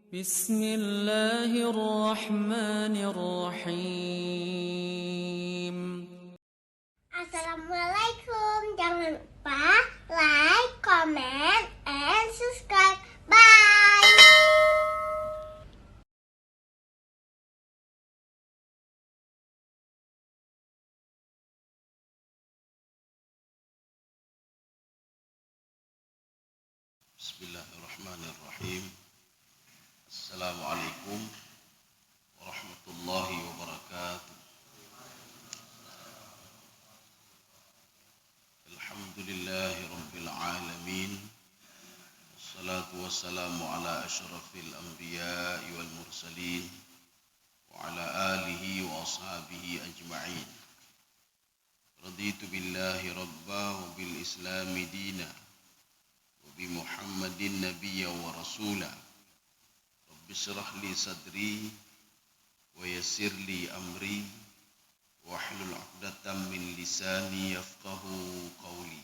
بسم الله الرحمن الرحيم. Assalamualaikum. Jangan lupa like, comment, and subscribe. Bye. Bismillahirrahmanirrahim. Assalamualaikum warahmatullahi wabarakatuh. Alhamdulillahi rabbil alamin. Wassalatu wassalamu ala asyrafil anbiya'i wal mursalin wa ala alihi wa ashabihi ajma'in. Raditu billahi rabba wa bil islami dina wa bi Muhammadin nabiyya wa rasula. Rabbi shrah li sadri wa yassir li amri wahlul 'uqdatam min lisani yafqahu qawli.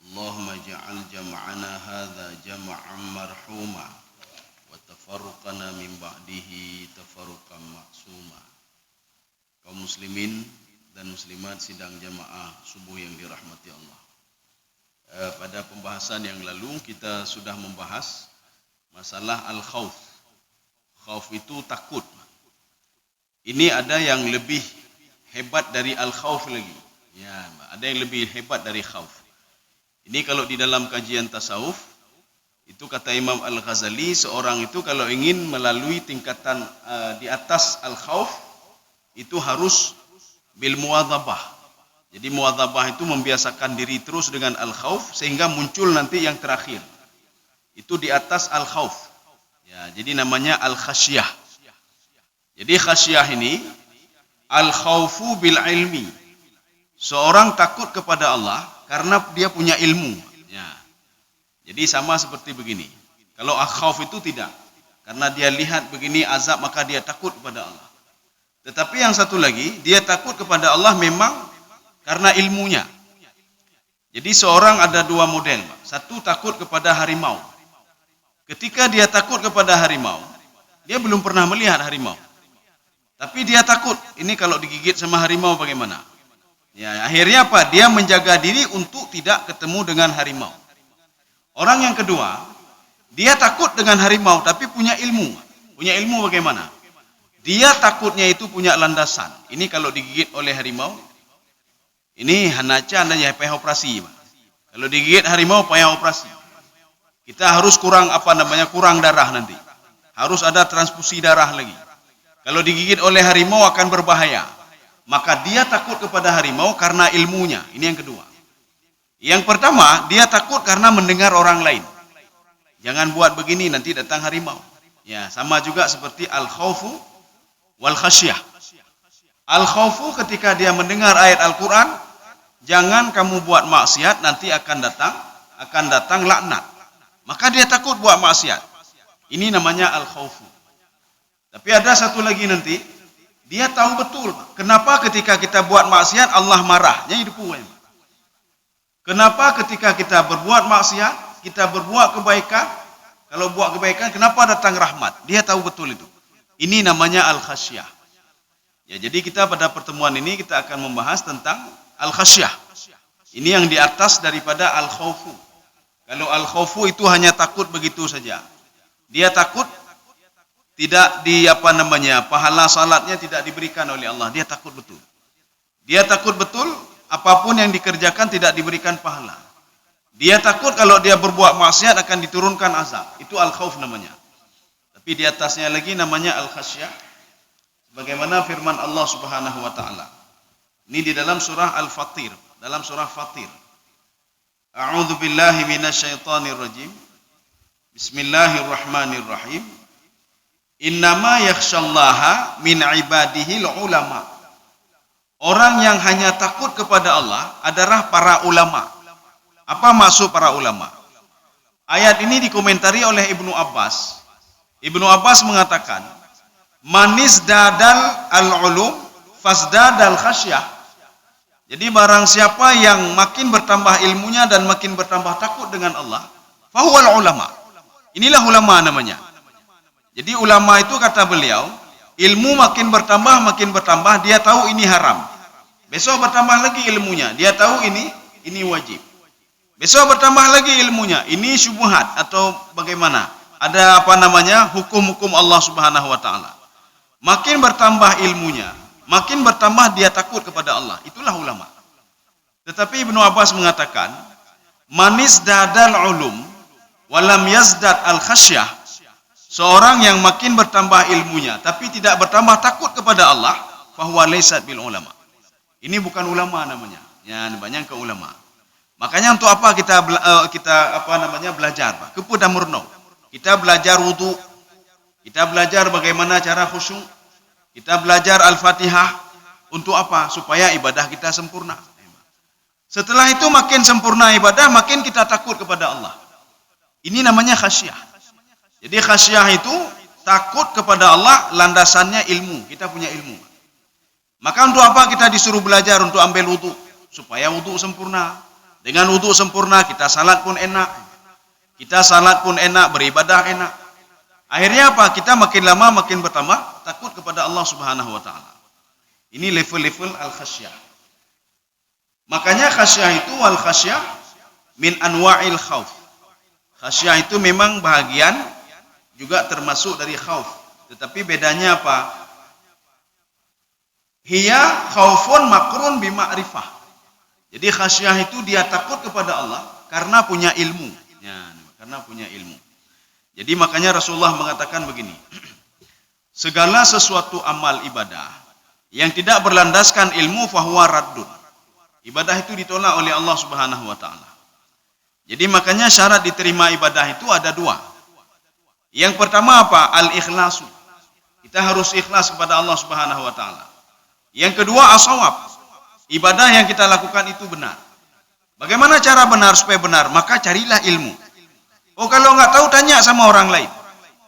Allahumma ja'al jam'ana hadza jam'an marhuma wa tafarruqana min ba'dihi tafarruqan ma'suma. Kaum muslimin dan muslimat sidang jamaah subuh yang dirahmati Allah. Pada pembahasan yang lalu kita sudah membahas masalah al-khauf. Khauf itu takut. Ini ada yang lebih hebat dari al-khauf lagi. Ya, ada yang lebih hebat dari khauf. Ini kalau di dalam kajian tasawuf, itu kata Imam Al-Ghazali, seorang itu kalau ingin melalui tingkatan di atas al-khauf, itu harus bil muwadzabah. Jadi muwadzabah itu membiasakan diri terus dengan al-khauf sehingga muncul nanti yang terakhir. Itu di atas al-khauf. Ya, jadi namanya al-khasyah. Jadi khasyah ini al-khaufu bil ilmi. Seorang takut kepada Allah karena dia punya ilmu. Ya. Jadi sama seperti begini. Kalau al-khauf itu tidak. Karena dia lihat begini azab maka dia takut kepada Allah. Tetapi yang satu lagi, dia takut kepada Allah memang karena ilmunya. Jadi seorang ada dua model. Satu takut kepada harimau. Ketika dia takut kepada harimau, dia belum pernah melihat harimau. Tapi dia takut, ini kalau digigit sama harimau bagaimana? Ya, akhirnya apa? Dia menjaga diri untuk tidak ketemu dengan harimau. Orang yang kedua, dia takut dengan harimau tapi punya ilmu. Punya ilmu bagaimana? Dia takutnya itu punya landasan. Ini kalau digigit oleh harimau, ini hanaca anda payah operasi. Kalau digigit harimau payah operasi. Kita harus kurang kurang darah nanti. Harus ada transfusi darah lagi. Kalau digigit oleh harimau akan berbahaya. Maka dia takut kepada harimau karena ilmunya. Ini yang kedua. Yang pertama, dia takut karena mendengar orang lain. Jangan buat begini nanti datang harimau. Ya, sama juga seperti al-khaufu wal khasyah. Al-khaufu ketika dia mendengar ayat Al-Qur'an, jangan kamu buat maksiat nanti akan datang laknat. Maka dia takut buat maksiat. Ini namanya al-khaufu. Tapi ada satu lagi nanti, dia tahu betul kenapa ketika kita buat maksiat Allah marah. Jadi kenapa ketika kita berbuat maksiat, kita berbuat kebaikan, kalau buat kebaikan kenapa datang rahmat? Dia tahu betul itu. Ini namanya al-khasyah. Ya, jadi kita pada pertemuan ini kita akan membahas tentang al-khasyah. Ini yang di atas daripada al-khaufu. Kalau al-khaufu itu hanya takut begitu saja. Dia takut tidak pahala salatnya tidak diberikan oleh Allah. Dia takut betul. Dia takut betul apapun yang dikerjakan tidak diberikan pahala. Dia takut kalau dia berbuat maksiat akan diturunkan azab. Itu al-khauf namanya. Tapi di atasnya lagi namanya al-khasyah. Bagaimana firman Allah Subhanahu wa taala. Ini di dalam surah Al-Fatir, dalam surah Fatir. A'udzu billahi minasyaitonir rajim. Bismillahirrahmanirrahim. Innama yakhsyallaha min ibadihil ulama. Orang yang hanya takut kepada Allah adalah para ulama. Apa maksud para ulama? Ayat ini dikomentari oleh Ibnu Abbas. Ibnu Abbas mengatakan, manis dadal al-ulum fasdadal khasyah. Jadi barang siapa yang makin bertambah ilmunya dan makin bertambah takut dengan Allah, fahuwal ulama. Inilah ulama namanya. Jadi ulama itu kata beliau, ilmu makin bertambah, dia tahu ini haram. Besok bertambah lagi ilmunya, dia tahu ini wajib. Besok bertambah lagi ilmunya, ini syubhat atau bagaimana? Ada hukum-hukum Allah Subhanahu wa taala. Makin bertambah ilmunya, makin bertambah dia takut kepada Allah. Itulah ulama. Tetapi Ibnu Abbas mengatakan, manis dadal ulum walam yazdad al khasyah. Seorang yang makin bertambah ilmunya tapi tidak bertambah takut kepada Allah, fahuwa laysat bil ulama. Ini bukan ulama namanya. Ya, banyak ke ulama. Makanya untuk apa kita belajar, Pak? Kepada murno. Kita belajar wudu. Kita belajar bagaimana cara khusyuk. Kita belajar Al-Fatihah. Untuk apa? Supaya ibadah kita sempurna. Setelah itu makin sempurna ibadah, makin kita takut kepada Allah. Ini namanya khasyah. Jadi khasyah itu takut kepada Allah, landasannya ilmu. Kita punya ilmu. Maka untuk apa kita disuruh belajar untuk ambil wudu? Supaya wudu sempurna. Dengan wudu sempurna kita salat pun enak. Kita salat pun enak, beribadah enak. Akhirnya apa? Kita makin lama makin bertambah takut kepada Allah Subhanahu wa taala. Ini level-level al-khasyah. Makanya khasyah itu wal khasyah min anwa'il khauf. Khasyah itu memang bahagian juga termasuk dari khauf. Tetapi bedanya apa? Hiya khaufun makrun bima'rifah. Jadi khasyah itu dia takut kepada Allah karena punya ilmu. Ya, karena punya ilmu. Jadi makanya Rasulullah mengatakan begini. Segala sesuatu amal ibadah yang tidak berlandaskan ilmu fahuwa raddun. Ibadah itu ditolak oleh Allah Subhanahu wa taala. Jadi makanya syarat diterima ibadah itu ada dua. Yang pertama apa? Al-ikhlasu. Kita harus ikhlas kepada Allah Subhanahu wa taala. Yang kedua as-shawab. Ibadah yang kita lakukan itu benar. Bagaimana cara benar supaya benar? Maka carilah ilmu. Oh, kalau nggak tahu tanya sama orang lain.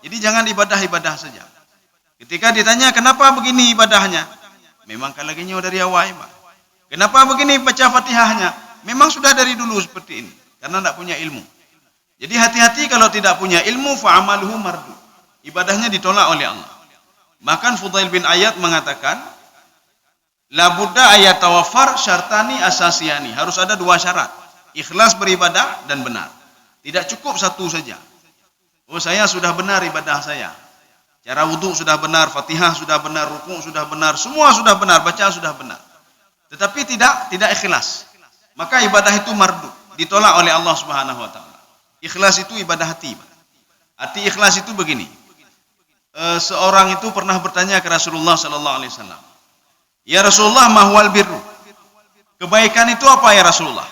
Jadi jangan ibadah saja. Ketika ditanya kenapa begini ibadahnya? Memang kalaginya dari awal, Pak. Kenapa begini baca Fatihahnya? Memang sudah dari dulu seperti ini. Karena tidak punya ilmu. Jadi hati-hati kalau tidak punya ilmu, fa'amaluhu mardu. Ibadahnya ditolak oleh Allah. Bahkan Fudail bin Iyad mengatakan, la budda ayat tawaffar syartani asasiyani. Harus ada dua syarat. Ikhlas beribadah dan benar. Tidak cukup satu saja. Oh, saya sudah benar ibadah saya. Cara wudu sudah benar, Fatihah sudah benar, rukuk sudah benar, semua sudah benar, baca sudah benar. Tetapi tidak ikhlas. Maka ibadah itu mardu, ditolak oleh Allah Subhanahu wa taala. Ikhlas itu ibadah hati. Hati ikhlas itu begini. Seorang itu pernah bertanya ke Rasulullah sallallahu alaihi wasallam. Ya Rasulullah, mahwal birru. Kebaikan itu apa ya Rasulullah?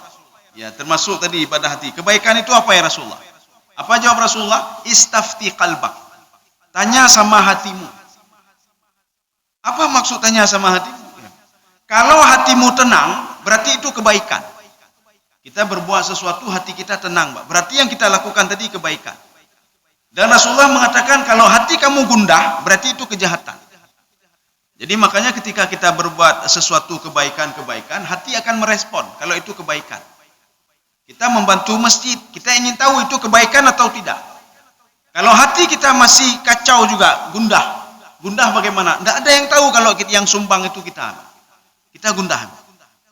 Ya, termasuk tadi ibadah hati. Kebaikan itu apa ya Rasulullah? Apa jawab Rasulullah? Istafti qalbak. Tanya sama hatimu. Apa maksud tanya sama hatimu? Kalau hatimu tenang, berarti itu kebaikan. Kita berbuat sesuatu, hati kita tenang, Pak. Berarti yang kita lakukan tadi kebaikan. Dan Rasulullah mengatakan kalau hati kamu gundah, berarti itu kejahatan. Jadi makanya ketika kita berbuat sesuatu kebaikan-kebaikan, hati akan merespon kalau itu kebaikan. Kita membantu masjid, kita ingin tahu itu kebaikan atau tidak. Kalau hati kita masih kacau juga, gundah. Gundah bagaimana? Tidak ada yang tahu kalau yang sumbang itu kita gundah.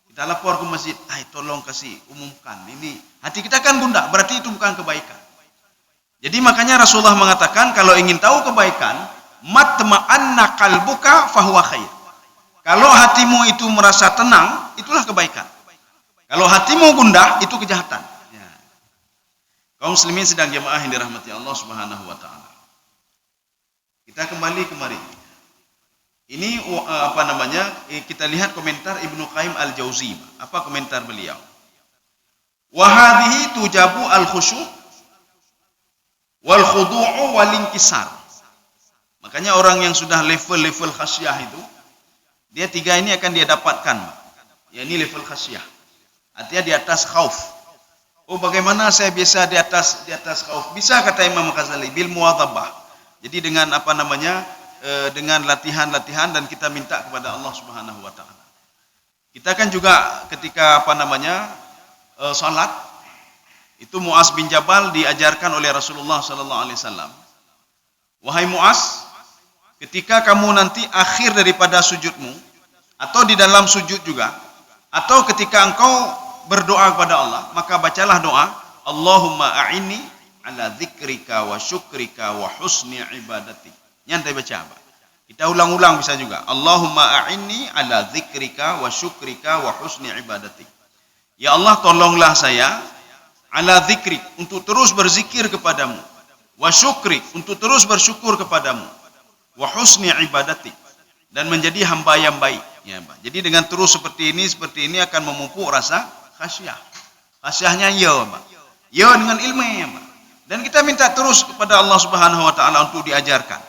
Kita lapor ke masjid, tolong kasih umumkan. Ini hati kita kan gundah, berarti itu bukan kebaikan. Jadi makanya Rasulullah mengatakan kalau ingin tahu kebaikan, matma'anna qalbuka fahuwa khair. Kalau hatimu itu merasa tenang, itulah kebaikan. Kalau hatimu gundah, itu kejahatan. Ya. Kaum muslimin sedang jemaah yang dirahmati Allah Subhanahu wa taala. Kita kembali kemari. Ini kita lihat komentar Ibnu Qayyim al-Jauzi. Apa komentar beliau? Wa hadhihi tujabu al-khusyu' wal khudu'u wal inkisar. Makanya orang yang sudah level khasyah itu, dia tiga ini akan dia dapatkan. Ya, ini level khasyah. Artinya di atas khauf. Oh, bagaimana saya bisa di atas khauf? Bisa, kata Imam Ghazali, bil muwadhabah. Jadi dengan dengan latihan-latihan dan kita minta kepada Allah Subhanahu wa taala. Kita kan juga ketika salat itu Muaz bin Jabal diajarkan oleh Rasulullah sallallahu alaihi wasallam. Wahai Muaz, ketika kamu nanti akhir daripada sujudmu, atau di dalam sujud juga, atau ketika engkau berdoa kepada Allah, maka bacalah doa, Allahumma a'inni ala dzikrika wa syukrika wa husni ibadatik. Nyantai baca apa? Kita ulang-ulang bisa juga. Allahumma a'inni ala dzikrika wa syukrika wa husni ibadatik. Ya Allah, tolonglah saya ala dzikrik, untuk terus berzikir kepadamu, wa syukrik, untuk terus bersyukur kepadamu, wa husni ibadatik, dan menjadi hamba yang baik. Ya, Pak. Jadi dengan terus seperti ini akan memupuk rasa khasyah. Khasyahnya ya, Pak. Ya dengan ilmu, ya, Pak. Dan kita minta terus kepada Allah Subhanahu wa taala untuk diajarkan.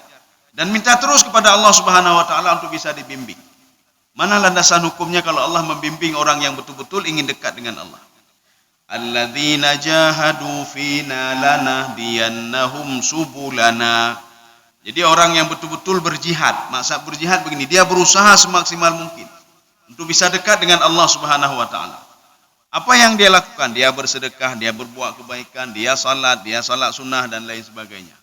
Dan minta terus kepada Allah Subhanahu wa taala untuk bisa dibimbing. Mana landasan hukumnya kalau Allah membimbing orang yang betul-betul ingin dekat dengan Allah? Alladzina jahadu fina lanahdiyannahum subulana. Jadi orang yang betul-betul berjihad, maksud berjihad begini, dia berusaha semaksimal mungkin untuk bisa dekat dengan Allah Subhanahu wa taala. Apa yang dia lakukan? Dia bersedekah, dia berbuat kebaikan, dia salat sunnah dan lain sebagainya.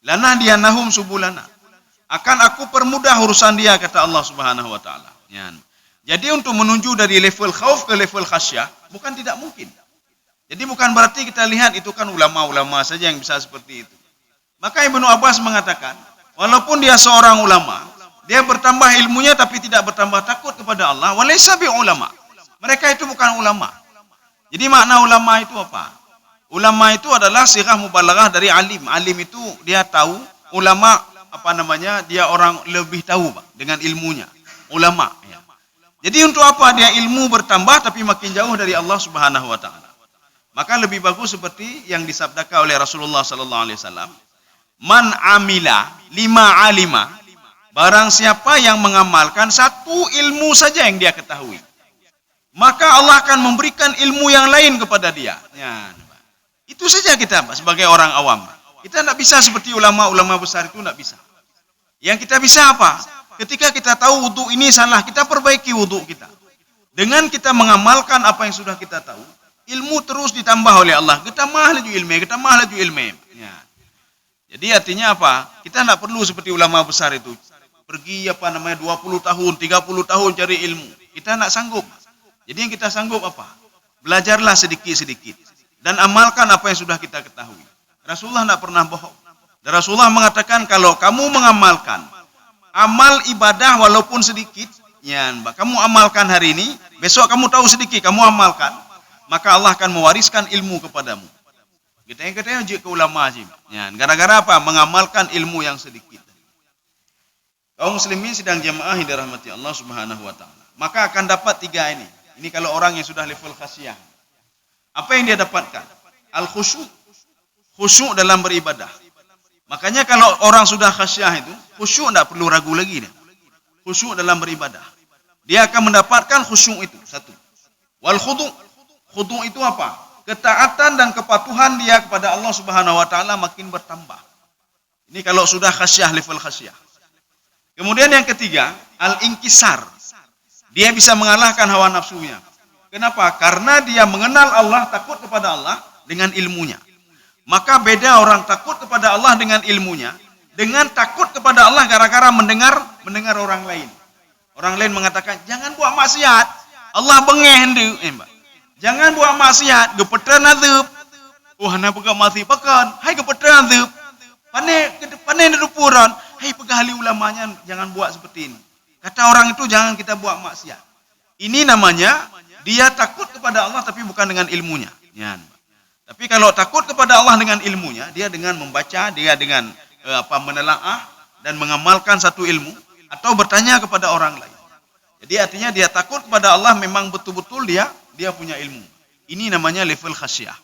Lanahdiyannahum subulana. Akan aku permudah urusan dia, kata Allah Subhanahu wa taala. Ya. Jadi untuk menuju dari level khauf ke level khasyah bukan tidak mungkin. Jadi bukan berarti kita lihat itu kan ulama-ulama saja yang bisa seperti itu. Maka Ibnu Abbas mengatakan, walaupun dia seorang ulama, dia bertambah ilmunya tapi tidak bertambah takut kepada Allah, walaysa bi ulama. Mereka itu bukan ulama. Jadi makna ulama itu apa? Ulama itu adalah sighah mubalaghah dari alim. Alim itu dia tahu, ulama dia orang lebih tahu, Pak, dengan ilmunya. Ulama, ya. Jadi untuk apa dia ilmu bertambah tapi makin jauh dari Allah Subhanahu wa taala? Maka lebih bagus seperti yang disabdakan oleh Rasulullah sallallahu alaihi wasallam, man amila lima alima, barang siapa yang mengamalkan satu ilmu saja yang dia ketahui, maka Allah akan memberikan ilmu yang lain kepada dia. Ya, itu saja kita, Pak, sebagai orang awam. Kita tidak bisa seperti ulama-ulama besar itu, tidak bisa. Yang kita bisa apa? Ketika kita tahu wudhu ini salah, kita perbaiki wudhu kita. Dengan kita mengamalkan apa yang sudah kita tahu, ilmu terus ditambah oleh Allah. Kita laju ilmu. Ya. Jadi artinya apa? Kita tidak perlu seperti ulama besar itu. Pergi 20 tahun, 30 tahun cari ilmu. Kita tidak sanggup. Jadi yang kita sanggup apa? Belajarlah sedikit-sedikit. Dan amalkan apa yang sudah kita ketahui. Rasulullah tidak pernah bohong. Dan Rasulullah mengatakan kalau kamu mengamalkan amal ibadah walaupun sedikit, ya, kamu amalkan hari ini, besok kamu tahu sedikit, kamu amalkan, maka Allah akan mewariskan ilmu kepadamu. Kita uji ke ulama aja. Ya, gara-gara apa? Mengamalkan ilmu yang sedikit. Kaum muslimin sidang jamaah yang dirahmati Allah Subhanahu wa taala. Maka akan dapat 3 ini. Ini kalau orang yang sudah level khasyah. Apa yang dia dapatkan? Al-khusyuk. Khusyuk dalam beribadah. Makanya kalau orang sudah khasyah itu, khusyuk tidak perlu ragu lagi dia. Khusyuk dalam beribadah. Dia akan mendapatkan khusyuk itu. 1. Wal khudu'. Khudu' itu apa? Ketaatan dan kepatuhan dia kepada Allah Subhanahu wa taala makin bertambah. Ini kalau sudah khasyah, level khasyah. Kemudian yang ketiga, al-inkisar. Dia bisa mengalahkan hawa nafsunya. Kenapa? Karena dia mengenal Allah, takut kepada Allah dengan ilmunya. Maka beda orang takut kepada Allah dengan ilmunya dengan takut kepada Allah gara-gara mendengar orang lain. Orang lain mengatakan, "Jangan buat maksiat. Allah bengeh hendak." Jangan buat maksiat, gepetan azab. Hana pegah masih pakan. Hai gepetan azab. Pane dedupuran. Hai pegah ahli ulamanya jangan buat seperti ini. Kata orang itu jangan kita buat maksiat. Ini namanya dia takut kepada Allah tapi bukan dengan ilmunya. Ya. Tapi kalau takut kepada Allah dengan ilmunya, dia dengan membaca, dia dengan menelaah dan mengamalkan satu ilmu atau bertanya kepada orang lain. Jadi artinya dia takut kepada Allah memang betul-betul dia punya ilmu. Ini namanya level khasyah.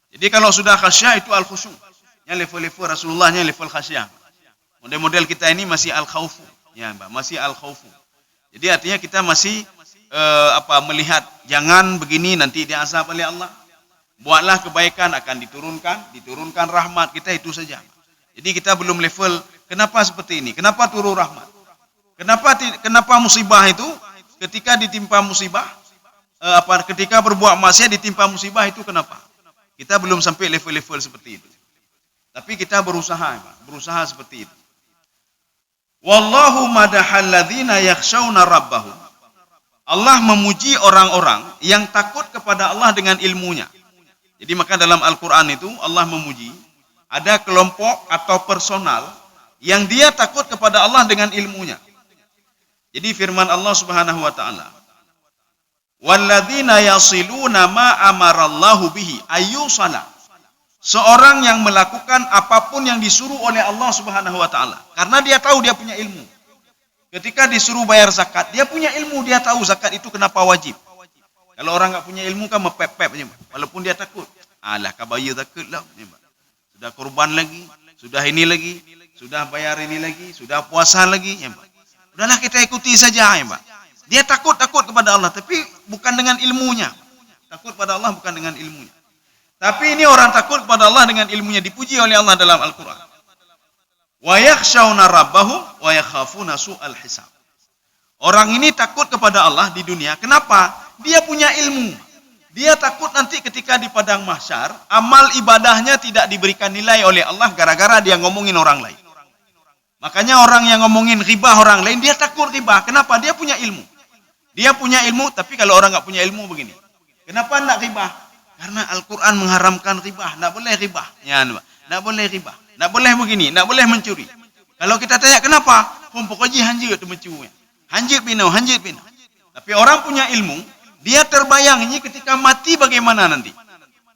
Jadi kalau sudah khasyah itu al-khusyuk. Yang level-level Rasulullahnya level khasyah. Model-model kita ini masih al-khaufu. Ya, Mbak, masih al-khaufu. Jadi artinya kita masih melihat jangan begini nanti diazab oleh Allah. Buatlah kebaikan akan diturunkan rahmat kita, itu saja. Jadi kita belum level kenapa seperti ini? Kenapa turun rahmat? Kenapa musibah itu ketika ditimpa musibah ketika berbuat maksiat ditimpa musibah itu kenapa? Kita belum sampai level-level seperti itu. Tapi kita berusaha seperti itu. Wallahu madahal ladzina yakhshawna rabbahum. Allah memuji orang-orang yang takut kepada Allah dengan ilmunya. Jadi maka dalam Al-Quran itu Allah memuji ada kelompok atau personal yang dia takut kepada Allah dengan ilmunya. Jadi firman Allah Subhanahu wa taala, "Walladzina yasiluna ma amarallahu bihi ayyusala." Seorang yang melakukan apapun yang disuruh oleh Allah Subhanahu wa taala karena dia tahu dia punya ilmu. Ketika disuruh bayar zakat, dia punya ilmu, dia tahu zakat itu kenapa wajib. Kalau orang enggak punya ilmu kan mepep-pep aja, walaupun dia takut. Alah, kabaya takut lah. Sudah korban lagi, sudah ini lagi, sudah bayar ini lagi, sudah puasa lagi, ya, Pak. Udahlah kita ikuti saja, ya, Pak. Dia takut kepada Allah, tapi bukan dengan ilmunya. Takut pada Allah bukan dengan ilmunya. Tapi ini orang takut kepada Allah dengan ilmunya, dipuji oleh Allah dalam Al-Quran. Wa yakhshawna rabbahum wa yakhafuna su'al hisab. Orang ini takut kepada Allah di dunia. Kenapa? Dia punya ilmu. Dia takut nanti ketika di padang mahsyar, amal ibadahnya tidak diberikan nilai oleh Allah gara-gara dia ngomongin orang lain. Makanya orang yang ngomongin ribah orang lain, dia takut ribah. Kenapa? Dia punya ilmu. Dia punya ilmu, tapi kalau orang nggak punya ilmu begini. Kenapa enggak ribah? Karena Al-Quran mengharamkan ribah. Enggak boleh ribah. Ya, enggak boleh ribah. Enggak boleh begini, enggak boleh mencuri. Kalau kita tanya kenapa? Pokoknya hanjut tu mencuri. Hanjut pinau. Tapi orang punya ilmu, dia terbayang ini ketika mati bagaimana nanti.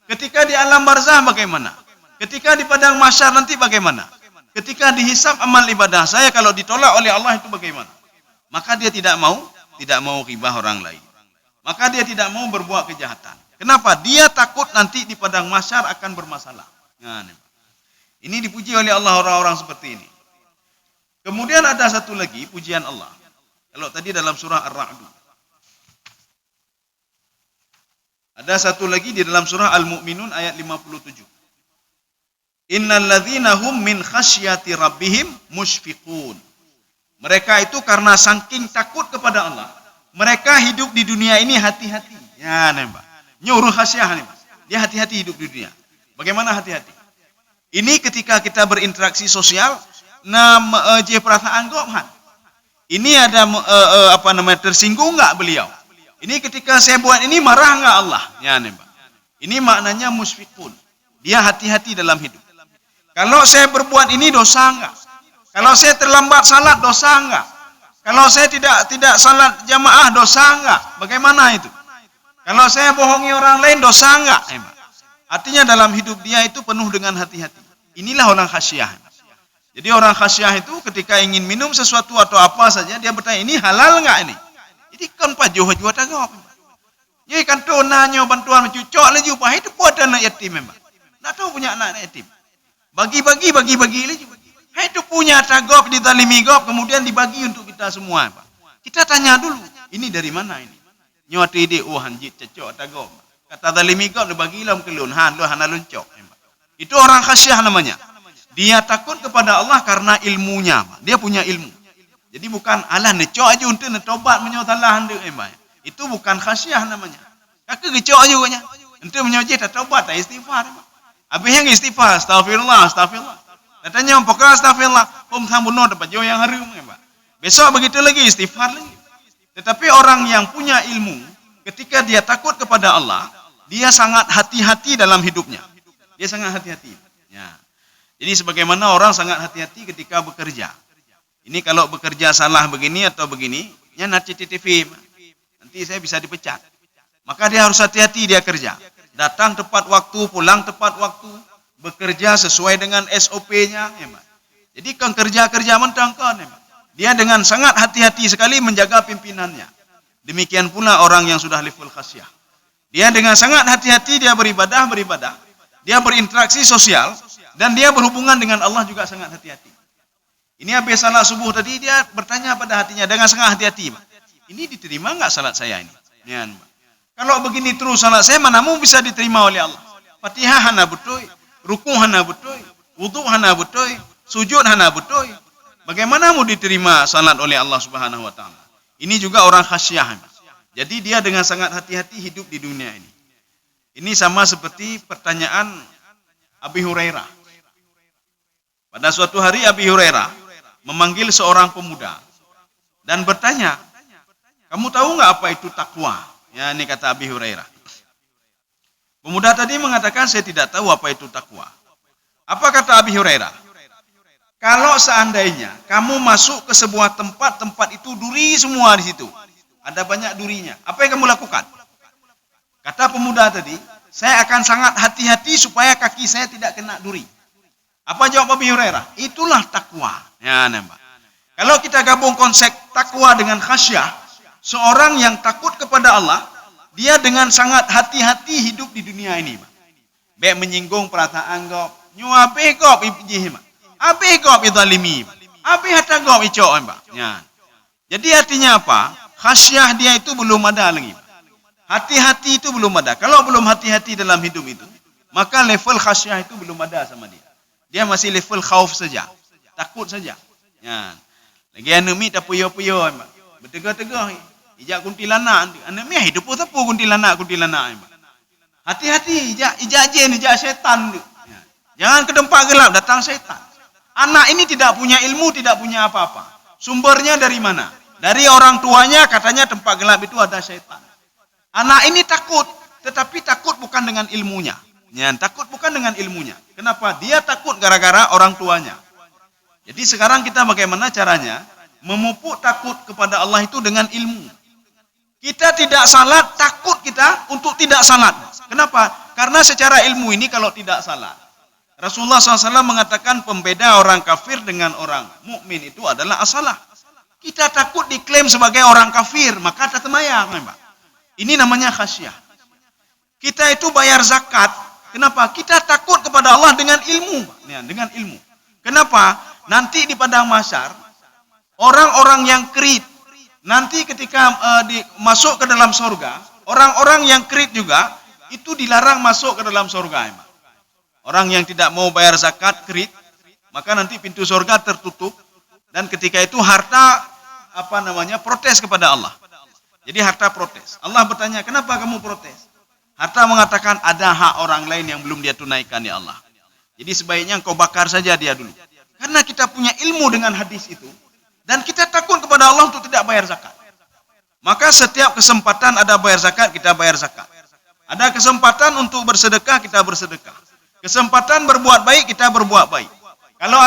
Ketika di alam barzah bagaimana. Ketika di padang mahsyar nanti bagaimana. Ketika dihisab amal ibadah saya kalau ditolak oleh Allah itu bagaimana. Maka dia tidak mau ribah orang lain. Maka dia tidak mau berbuat kejahatan. Kenapa? Dia takut nanti di padang mahsyar akan bermasalah. Nah, ini dipuji oleh Allah orang-orang seperti ini. Kemudian ada satu lagi pujian Allah. Kalau tadi dalam surah Ar-Ra'd. Ada satu lagi di dalam surah Al-Mu'minun ayat 57. Innal ladzina hum min khasyati rabbihim musyfiqun. Mereka itu karena saking takut kepada Allah, mereka hidup di dunia ini hati-hati. Ya, nembak. Nyuruh khasyah nih. Dia hati-hati hidup di dunia. Bagaimana hati-hati? Ini ketika kita berinteraksi sosial, je perasaan gophan. Ini ada tersinggung enggak beliau? Ini ketika saya buat ini marah enggak Allah? Ya, nembak. Ini maknanya musyfiqun. Dia hati-hati dalam hidup. Kalau saya berbuat ini dosa enggak? Kalau saya terlambat salat dosa enggak? Kalau saya tidak salat jamaah dosa enggak? Bagaimana itu? Kalau saya bohongi orang lain dosa enggak? Artinya dalam hidup dia itu penuh dengan hati-hati. Inilah orang khasyah. Jadi orang khasyah itu ketika ingin minum sesuatu atau apa saja dia bertanya ini halal enggak ini? Jadi kan pajuh tagap. Jadi kan tu nanya bantuan mencucok lagi upah itu buat anak yatim memang. Nak tahu punya anak yatim. Bagi-bagi lagi. Hai itu punya tagap dizalimi gop kemudian dibagi untuk kita semua, Pak. Kita tanya dulu, ini dari mana ini? Nyuatu ide hanjit cecok tagap. Kata zalimi gop dibagilah kelun han lu hana luncok. Itu orang khasyah namanya. Dia takut kepada Allah karena ilmunya, Pak. Dia punya ilmu. Jadi bukan alah necok aja untuk netobat menyotalah hande itu bukan khasyah namanya. Kakak gecok aja nya. Untuk menyojeh tak tobat tak istighfar. Habis yang istighfar, astagfirullah. Katanya pokoknya astagfirullah, sambuno dapat jauh yang harum, Pak. Besok begitu lagi istighfar lagi. Tetapi orang yang punya ilmu, ketika dia takut kepada Allah, dia sangat hati-hati dalam hidupnya. Dia sangat hati-hati. Ya. Jadi sebagaimana orang sangat hati-hati ketika bekerja. Ini kalau bekerja salah begini atau begini, ya nanti CCTV. Nanti saya bisa dipecat. Maka dia harus hati-hati dia kerja. Datang tepat waktu, pulang tepat waktu, bekerja sesuai dengan SOP-nya. Ya, jadi kan kerja-kerja mentang kan. Ya, dia dengan sangat hati-hati sekali menjaga pimpinannya. Demikian pula orang yang sudah level khasyah. Dia dengan sangat hati-hati dia beribadah. Dia berinteraksi sosial. Dan dia berhubungan dengan Allah juga sangat hati-hati. Ini habis salat subuh tadi dia bertanya pada hatinya dengan sangat hati-hati. Ini diterima enggak salat saya ini? Ya, kalau begini terus salat saya mana mau bisa diterima oleh Allah? Fatihah hana betul, ruku hana betul, wudu hana betul, sujud hana betul. Bagaimana mau diterima salat oleh Allah Subhanahu wa taala? Ini juga orang khasyah. Jadi dia dengan sangat hati-hati hidup di dunia ini. Ini sama seperti pertanyaan Abi Hurairah. Pada suatu hari Abi Hurairah memanggil seorang pemuda dan bertanya, kamu tahu nggak apa itu takwa? Ya, ini kata Abi Hurairah. Pemuda tadi mengatakan, saya tidak tahu apa itu takwa. Apa kata Abi Hurairah? Kalau seandainya kamu masuk ke sebuah tempat itu duri semua di situ, ada banyak durinya, apa yang kamu lakukan? Kata pemuda tadi, saya akan sangat hati-hati supaya kaki saya tidak kena duri. Apa jawab Abi Hurairah? Itulah takwa. Ya, nembak. Kalau kita gabung konsep takwa dengan khasyah, seorang yang takut kepada Allah, dia dengan sangat hati-hati hidup di dunia ini. Baik menyinggung perasaan gop, nyuape gop ipjih, ape gop izalimi, ape hatta gop icok, ya. Jadi artinya apa? Khasyah dia itu belum ada lagi. Hati-hati itu belum ada. Kalau belum hati-hati dalam hidup itu, maka level khasyah itu belum ada sama dia. Dia masih level khauf saja, takut saja. Ya. Lagi anemi tak puyo-puyo, bertegah-tegah. Ijak kuntilanak, anemi hidup pun tepu kuntilanak. Hati-hati, ijak jin, ijak setan. Ya. Jangan ke tempat gelap, datang setan. Anak ini tidak punya ilmu, tidak punya apa-apa. Sumbernya dari mana? Dari orang tuanya, katanya tempat gelap itu ada setan. Anak ini takut, tetapi takut bukan dengan ilmunya. Ya, takut bukan dengan ilmunya. Kenapa? Dia takut gara-gara orang tuanya. Jadi sekarang kita bagaimana caranya memupuk takut kepada Allah itu dengan ilmu. Kita tidak salat, takut kita untuk tidak salat. Kenapa? Karena secara ilmu ini kalau tidak salat, Rasulullah SAW mengatakan pembeda orang kafir dengan orang mukmin itu adalah as-salah. Kita takut diklaim sebagai orang kafir, maka tetemayang. Ini namanya khasyah. Kita itu bayar zakat. Kenapa? Kita takut kepada Allah dengan ilmu. Ya, dengan ilmu. Kenapa? Nanti di padang mahsyar, orang-orang yang kerit, nanti ketika masuk ke dalam surga, orang-orang yang kerit juga, itu dilarang masuk ke dalam surga. Orang yang tidak mau bayar zakat, kerit, maka nanti pintu surga tertutup. Dan ketika itu harta, protes kepada Allah. Jadi harta protes. Allah bertanya, kenapa kamu protes? Harta mengatakan ada hak orang lain yang belum dia tunaikan, ya Allah. Jadi sebaiknya engkau bakar saja dia dulu. Karena kita punya ilmu dengan hadis itu. Dan kita takut kepada Allah untuk tidak bayar zakat. Maka setiap kesempatan ada bayar zakat, kita bayar zakat. Ada kesempatan untuk bersedekah, kita bersedekah. Kesempatan berbuat baik, kita berbuat baik. Kalau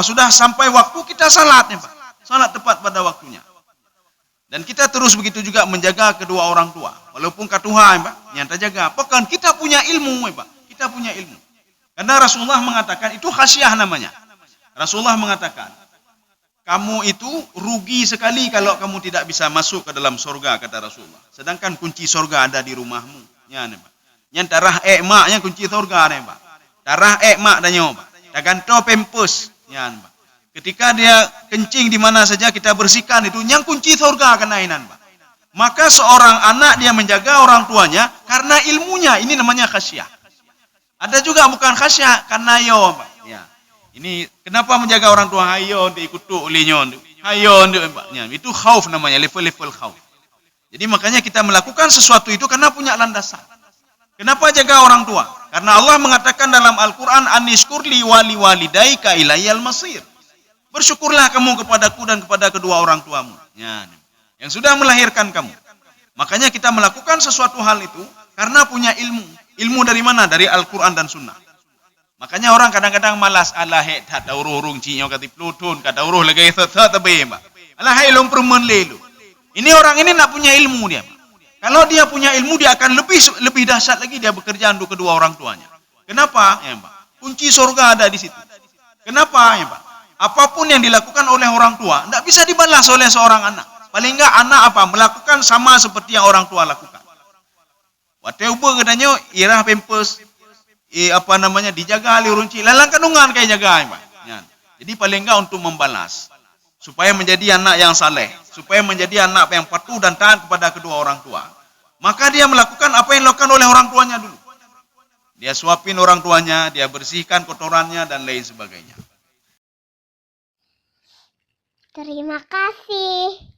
sudah sampai waktu, kita salat, Pak. Salat tepat pada waktunya. Dan kita terus begitu juga menjaga kedua orang tua. Walaupun katuha, Pak, yang terjaga. Bahkan kita punya ilmu, Pak. Kita punya ilmu. Karena Rasulullah mengatakan, itu khasyah namanya. Rasulullah mengatakan, kamu itu rugi sekali kalau kamu tidak bisa masuk ke dalam surga, kata Rasulullah. Sedangkan kunci surga ada di rumahmu. Ya, Pak. Yang tarah maknya kunci surga, Pak. Tarah mak dan nyoba. Daganto pempus. Ya, Pak. Ketika dia kencing di mana saja kita bersihkan itu, yang kunci surga kenainan, Pak. Maka seorang anak dia menjaga orang tuanya karena ilmunya, ini namanya khasyah. Ada juga bukan khasyah karena yo, Pak. Ya. Ini kenapa menjaga orang tua? Hayo diikutu olehnya. Hayo, Pak. Ya, itu khauf namanya, level-level khauf. Jadi makanya kita melakukan sesuatu itu karena punya landasan. Kenapa jaga orang tua? Karena Allah mengatakan dalam Al-Qur'an, "Anishkurli wali walidaika ilayyal masir." Bersyukurlah kamu kepadaku dan kepada kedua orang tuamu. Ya, yang sudah melahirkan kamu. Makanya kita melakukan sesuatu hal itu karena punya ilmu. Ilmu dari mana? Dari Al-Quran dan Sunnah. Makanya orang kadang-kadang malas. Alahe tak tahu urung cinyo kati plutun. Kata uruh lagi sat-sat tabe, Mbak. Alahe lom permen lelu. Ini orang ini nak punya ilmu dia, Mbak. Kalau dia punya ilmu, dia akan lebih dahsyat lagi dia bekerja untuk kedua orang tuanya. Kenapa? Ya, Mbak. Kunci surga ada di situ. Kenapa, ya, Mbak? Apapun yang dilakukan oleh orang tua, tidak bisa dibalas oleh seorang anak. Paling enggak anak melakukan sama seperti yang orang tua lakukan. Waktu ubah katanya, irah pempes, dijaga oleh urunci. Lalang kandungan kayak jaga, Pak. Ya. Jadi paling enggak untuk membalas. Supaya menjadi anak yang saleh. Supaya menjadi anak yang patuh dan taat kepada kedua orang tua. Maka dia melakukan apa yang dilakukan oleh orang tuanya dulu. Dia suapin orang tuanya, dia bersihkan kotorannya, dan lain sebagainya. Terima kasih.